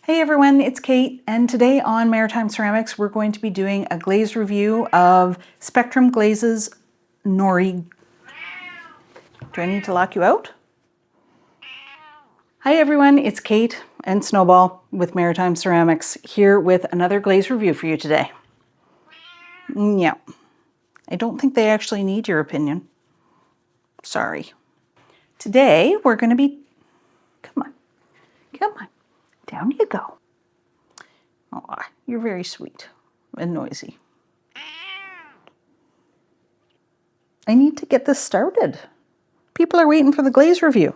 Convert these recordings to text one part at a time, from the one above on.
Hey everyone, it's Kate, and today on Maritime Ceramics we're going to be doing a glaze review of Spectrum Glazes Nori. Do I need to lock you out? Hi everyone, it's Kate and Snowball with Maritime Ceramics here with another glaze review for you today. Yeah, I don't think they actually need your opinion. Sorry. Today we're going to be... Come on. Down you go. Oh, you're very sweet and noisy. I need to get this started. People are waiting for the glaze review.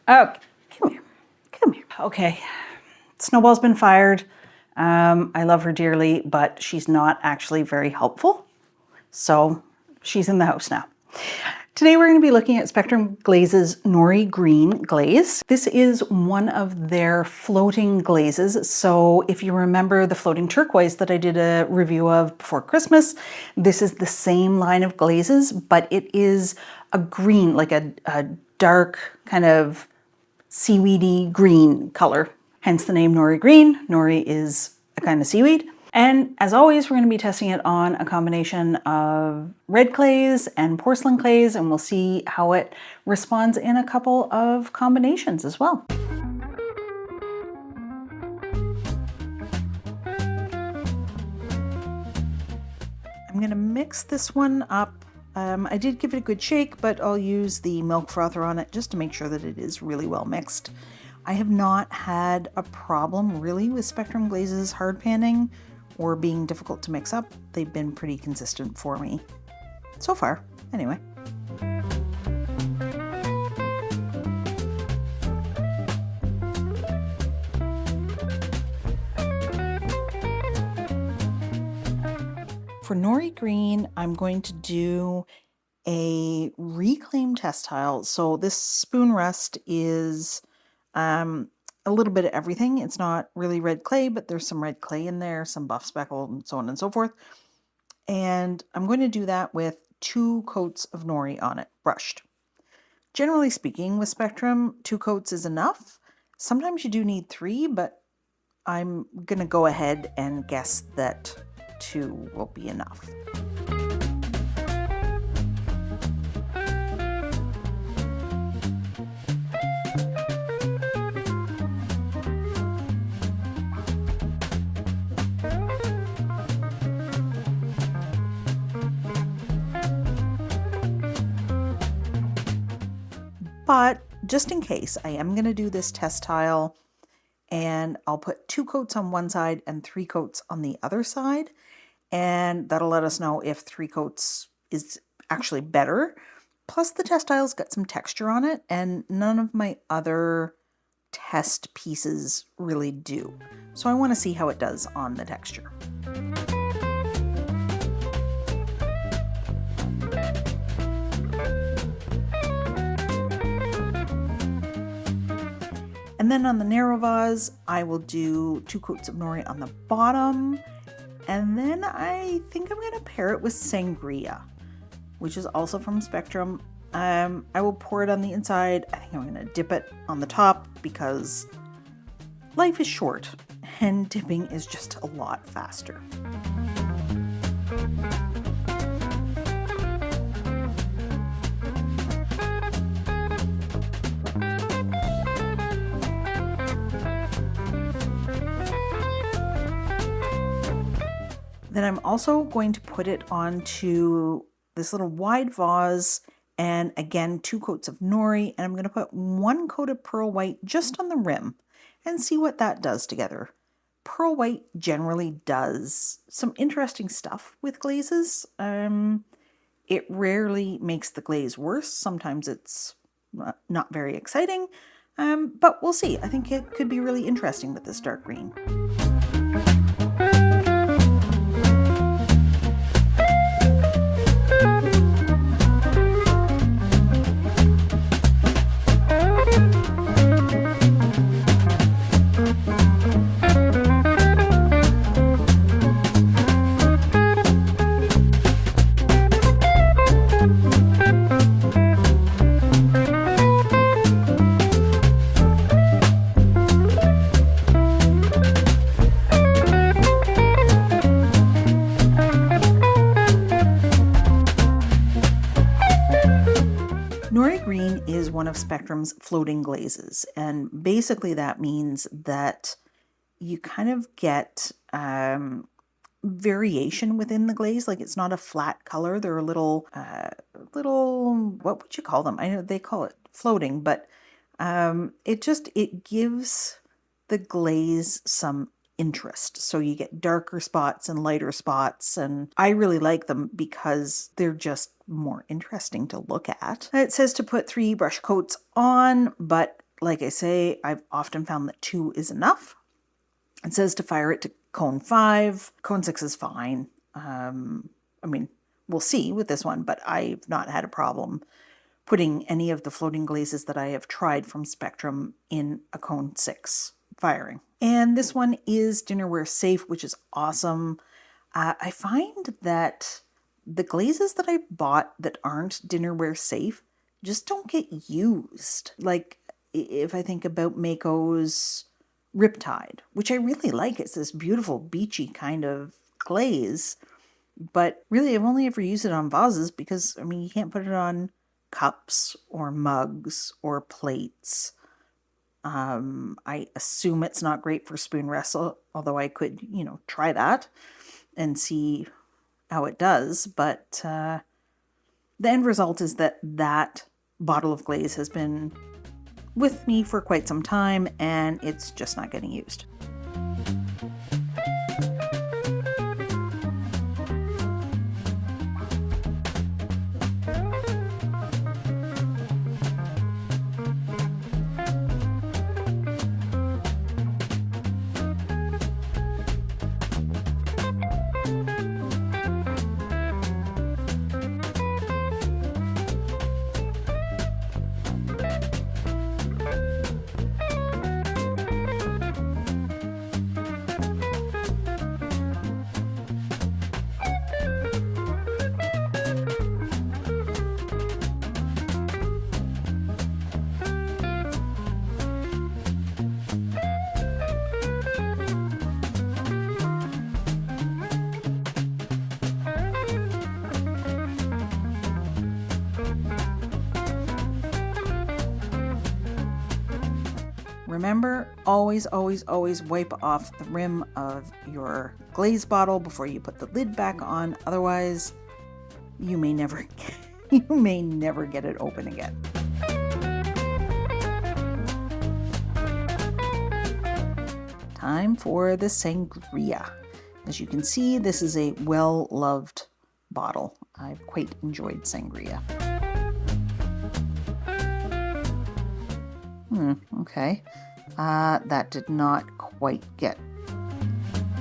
Oh, come here. Okay, Snowball's been fired. I love her dearly, but she's not actually very helpful. So she's in the house now. Today we're going to be looking at Spectrum Glazes Nori Green glaze. This is one of their floating glazes. So if you remember the floating turquoise that I did a review of before Christmas, this is the same line of glazes, but it is a green, like a dark kind of seaweedy green color. Hence the name Nori Green. Nori is a kind of seaweed. And as always, we're going to be testing it on a combination of red clays and porcelain clays, and we'll see how it responds in a couple of combinations as well. I'm going to mix this one up. I did give it a good shake, but I'll use the milk frother on it just to make sure that it is really well mixed. I have not had a problem really with Spectrum Glazes hard panning or being difficult to mix up. They've been pretty consistent for me so far, anyway. For Nori Green, I'm going to do a reclaim test tile. So this spoon rust is a little bit of everything. It's not really red clay, but there's some red clay in there, some buff speckle, and so on and so forth. And I'm going to do that with 2 coats of nori on it, brushed. Generally speaking, with Spectrum, 2 coats is enough. Sometimes you do need 3, but I'm going to go ahead and guess that 2 will be enough. But just in case, I am going to do this test tile, and I'll put 2 coats on one side and 3 coats on the other side, and that'll let us know if 3 coats is actually better. Plus the test tile's got some texture on it, and none of my other test pieces really do. So I want to see how it does on the texture. And then on the narrow vase, I will do 2 coats of nori on the bottom. And then I think I'm going to pair it with sangria, which is also from Spectrum. I will pour it on the inside. I think I'm going to dip it on the top because life is short and dipping is just a lot faster. Then I'm also going to put it onto this little wide vase, and again 2 coats of nori, and I'm going to put 1 coat of Pearl White just on the rim and see what that does together. Pearl White generally does some interesting stuff with glazes. It rarely makes the glaze worse. Sometimes it's not very exciting, but we'll see. I think it could be really interesting with this dark green. of Spectrum's floating glazes. And basically that means that you kind of get variation within the glaze. Like it's not a flat color. They're a little, what would you call them? I know they call it floating, but it gives the glaze some interest. So you get darker spots and lighter spots, and I really like them because they're just more interesting to look at. It says to put 3 brush coats on, but like I say, I've often found that 2 is enough. It says to fire it to cone 5. Cone 6 is fine. I mean, we'll see with this one, but I've not had a problem putting any of the floating glazes that I have tried from Spectrum in a cone 6 firing. And this one is dinnerware-safe, which is awesome. I find that the glazes that I bought that aren't dinnerware-safe just don't get used. Like, if I think about Mako's Riptide, which I really like. It's this beautiful beachy kind of glaze, but really I've only ever used it on vases because, I mean, you can't put it on cups or mugs or plates. I assume it's not great for spoon rests, although I could, try that and see how it does. But the end result is that bottle of glaze has been with me for quite some time and it's just not getting used. Remember, always, always, always wipe off the rim of your glaze bottle before you put the lid back on. Otherwise, you may never get it open again. Time for the sangria. As you can see, this is a well-loved bottle. I've quite enjoyed sangria. Okay. That did not quite get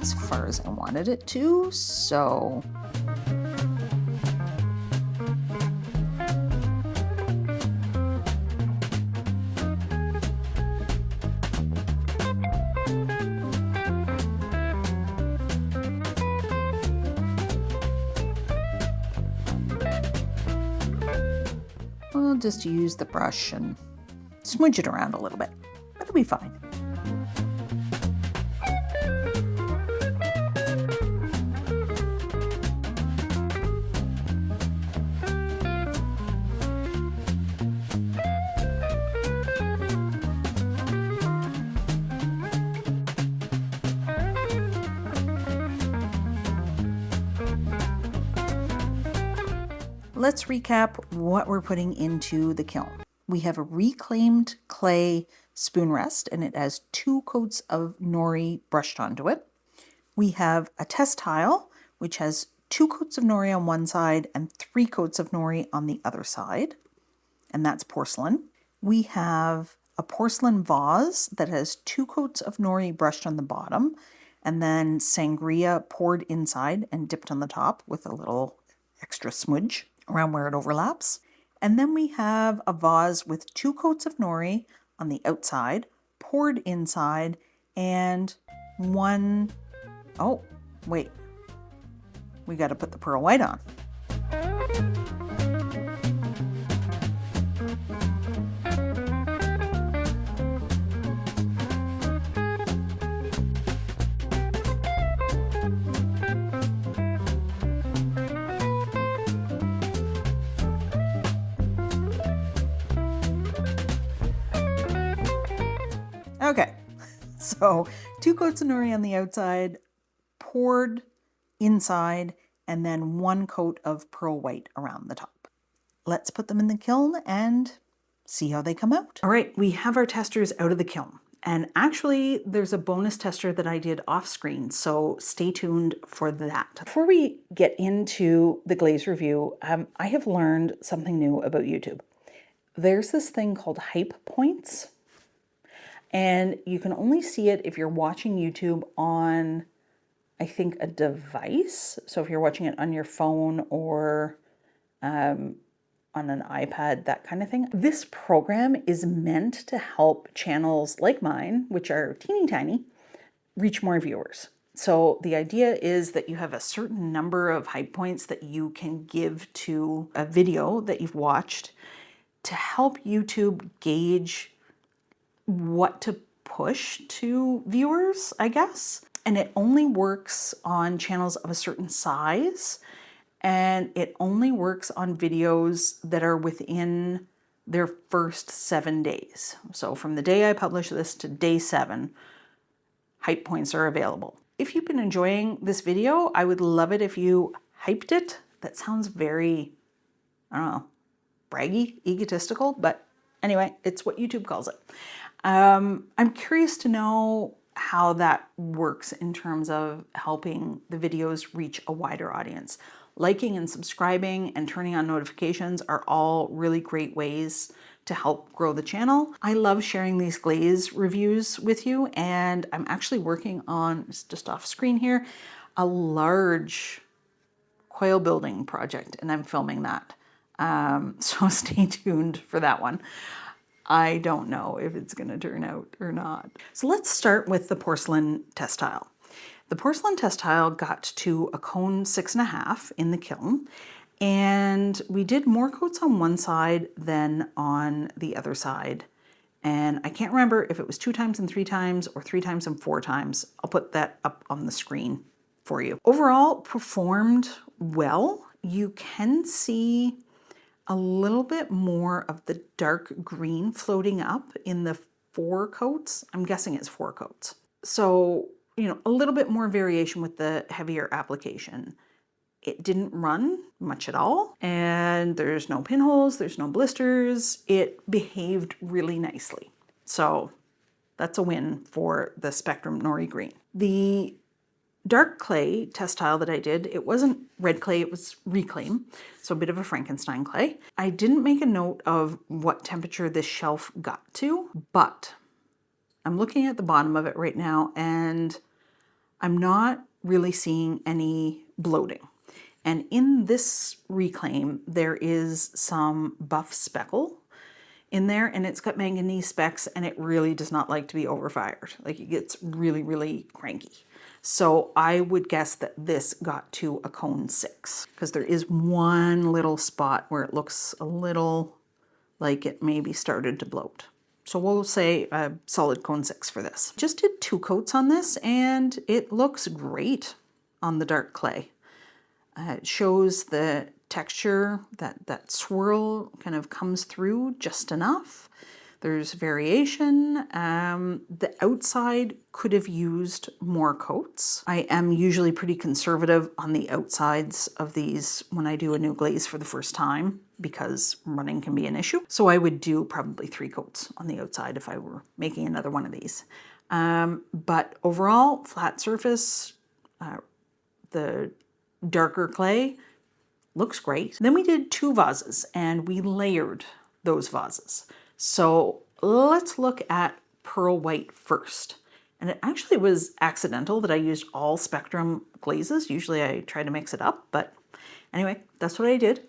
as far as I wanted it to, so we'll just use the brush and smudge it around a little bit. It'll be fine. Let's recap what we're putting into the kiln. We have a reclaimed clay spoon rest and it has 2 coats of nori brushed onto it. We have a test tile which has 2 coats of nori on one side and 3 coats of nori on the other side, and that's porcelain. We have a porcelain vase that has 2 coats of nori brushed on the bottom and then sangria poured inside and dipped on the top with a little extra smudge around where it overlaps. And then we have a vase with 2 coats of nori on the outside, poured inside, and one... Oh, wait. We got to put the pearl white on. So 2 coats of nori on the outside, poured inside, and then 1 coat of pearl white around the top. Let's put them in the kiln and see how they come out. All right, we have our testers out of the kiln. And actually, there's a bonus tester that I did off screen, so stay tuned for that. Before we get into the glaze review, I have learned something new about YouTube. There's this thing called hype points, and you can only see it if you're watching YouTube on, I think, a device. So if you're watching it on your phone or on an iPad, that kind of thing. This program is meant to help channels like mine, which are teeny tiny, reach more viewers. So the idea is that you have a certain number of hype points that you can give to a video that you've watched to help YouTube gauge what to push to viewers, I guess. And it only works on channels of a certain size, and it only works on videos that are within their first 7 days. So from the day I publish this to day 7, hype points are available. If you've been enjoying this video, I would love it if you hyped it. That sounds very, I don't know, braggy, egotistical, but anyway, it's what YouTube calls it. I'm curious to know how that works in terms of helping the videos reach a wider audience. Liking and subscribing and turning on notifications are all really great ways to help grow the channel. I love sharing these glaze reviews with you, and I'm actually working on, just off screen here, a large coil building project, and I'm filming that. So stay tuned for that one. I don't know if it's going to turn out or not. So let's start with the porcelain test tile. The porcelain test tile got to a cone 6.5 in the kiln, and we did more coats on one side than on the other side. And I can't remember if it was 2 times and 3 times or 3 times and 4 times. I'll put that up on the screen for you. Overall, performed well. You can see a little bit more of the dark green floating up in the 4 coats. I'm guessing it's 4 coats. So, you know, a little bit more variation with the heavier application. It didn't run much at all, and there's no pinholes, there's no blisters. It behaved really nicely. So that's a win for the Spectrum Nori Green. The dark clay test tile that I did, it wasn't red clay, it was reclaim, so a bit of a Frankenstein clay. I didn't make a note of what temperature this shelf got to, but I'm looking at the bottom of it right now, and I'm not really seeing any bloating. And in this reclaim, there is some buff speckle in there, and it's got manganese specks, and it really does not like to be overfired. Like, it gets really, really cranky. So I would guess that this got to a cone 6, because there is one little spot where it looks a little like it maybe started to bloat. So we'll say a solid cone 6 for this. Just did 2 coats on this, and it looks great on the dark clay. It shows the texture, that swirl kind of comes through just enough. There's variation. The outside could have used more coats. I am usually pretty conservative on the outsides of these when I do a new glaze for the first time, because running can be an issue. So I would do probably 3 coats on the outside if I were making another one of these. But overall, flat surface, the darker clay looks great. Then we did 2 vases, and we layered those vases. So let's look at Pearl White first. And it actually was accidental that I used all Spectrum glazes. Usually I try to mix it up, but anyway, that's what I did.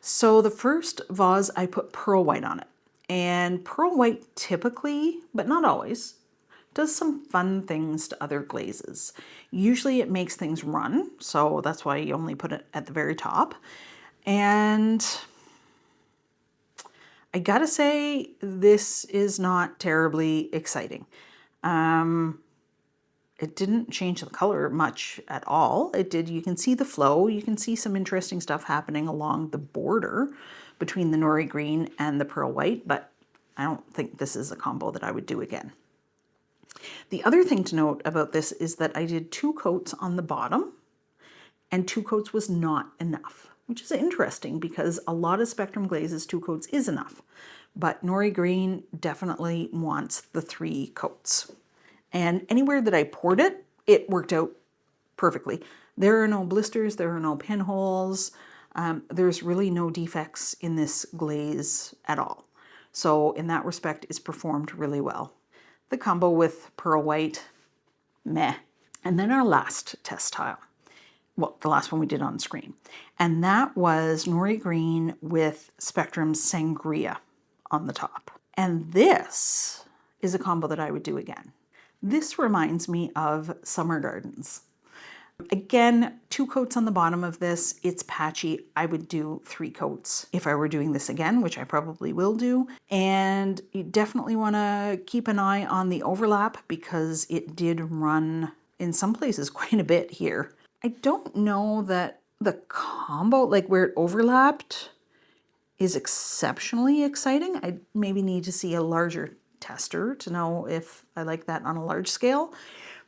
So the first vase, I put Pearl White on it. And Pearl White typically, but not always, does some fun things to other glazes. Usually it makes things run, so that's why you only put it at the very top. And I gotta say, this is not terribly exciting. It didn't change the color much at all. It did, you can see the flow, you can see some interesting stuff happening along the border between the Nori Green and the Pearl White, but I don't think this is a combo that I would do again. The other thing to note about this is that I did 2 coats on the bottom, and 2 coats was not enough, which is interesting because a lot of Spectrum glazes 2 coats is enough. But Nori Green definitely wants the 3 coats. And anywhere that I poured it, it worked out perfectly. There are no blisters, there are no pinholes. There's really no defects in this glaze at all. So in that respect, it's performed really well. The combo with Pearl White, meh. And then our last test tile. Well, the last one we did on screen. And that was Nori Green with Spectrum Sangria on the top. And this is a combo that I would do again. This reminds me of summer gardens. Again, 2 coats on the bottom of this. It's patchy. I would do 3 coats if I were doing this again, which I probably will do. And you definitely want to keep an eye on the overlap because it did run in some places quite a bit here. I don't know that the combo, like where it overlapped, is exceptionally exciting. I maybe need to see a larger tester to know if I like that on a large scale.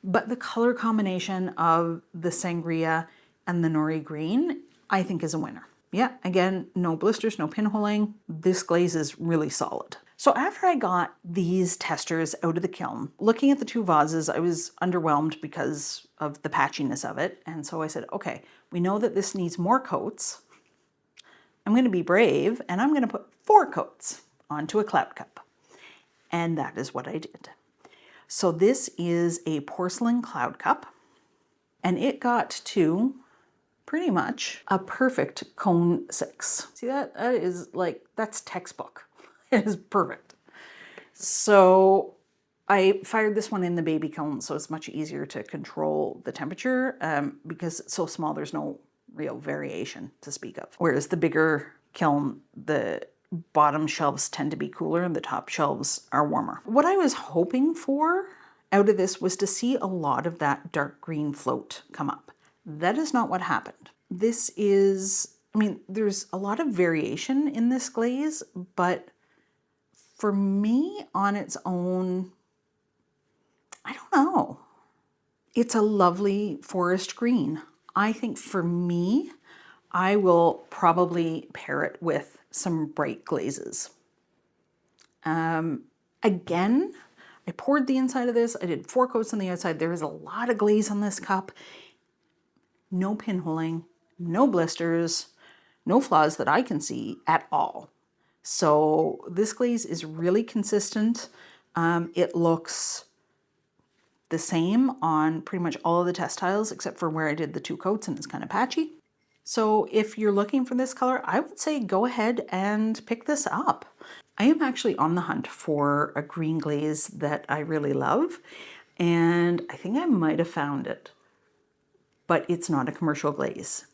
But the color combination of the Sangria and the Nori Green, I think is a winner. Yeah, again, no blisters, no pinholing. This glaze is really solid. So after I got these testers out of the kiln, looking at the 2 vases, I was underwhelmed because of the patchiness of it. And so I said, okay, we know that this needs more coats. I'm going to be brave and I'm going to put 4 coats onto a cloud cup. And that is what I did. So this is a porcelain cloud cup, and it got to pretty much a perfect cone 6. See that? That is like, that's textbook. It is perfect. So I fired this one in the baby kiln, so it's much easier to control the temperature because it's so small, there's no real variation to speak of. Whereas the bigger kiln, the bottom shelves tend to be cooler and the top shelves are warmer. What I was hoping for out of this was to see a lot of that dark green float come up. That is not what happened. This is, I mean, there's a lot of variation in this glaze, but for me on its own, I don't know. It's a lovely forest green. I think for me, I will probably pair it with some bright glazes. Again, I poured the inside of this. I did 4 coats on the outside. There is a lot of glaze on this cup. No pinholing, no blisters, no flaws that I can see at all. So this glaze is really consistent. It looks the same on pretty much all of the test tiles except for where I did the 2 coats and it's kind of patchy. So if you're looking for this color, I would say go ahead and pick this up. I am actually on the hunt for a green glaze that I really love, and I think I might have found it, but it's not a commercial glaze.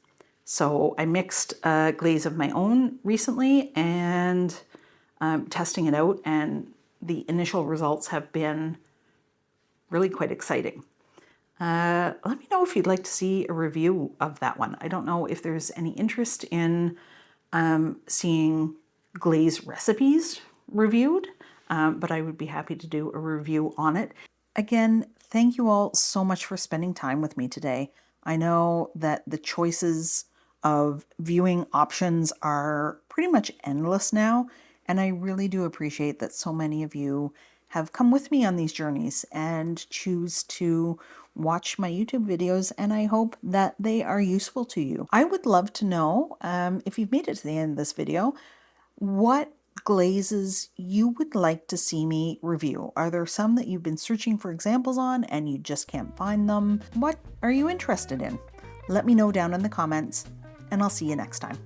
So I mixed a glaze of my own recently and testing it out, and the initial results have been really quite exciting. Let me know if you'd like to see a review of that one. I don't know if there's any interest in seeing glaze recipes reviewed, but I would be happy to do a review on it. Again, thank you all so much for spending time with me today. I know that the choices of viewing options are pretty much endless now, and I really do appreciate that so many of you have come with me on these journeys and choose to watch my YouTube videos, and I hope that they are useful to you. I would love to know, if you've made it to the end of this video, what glazes you would like to see me review. Are there some that you've been searching for examples on and you just can't find them? What are you interested in? Let me know down in the comments, and I'll see you next time.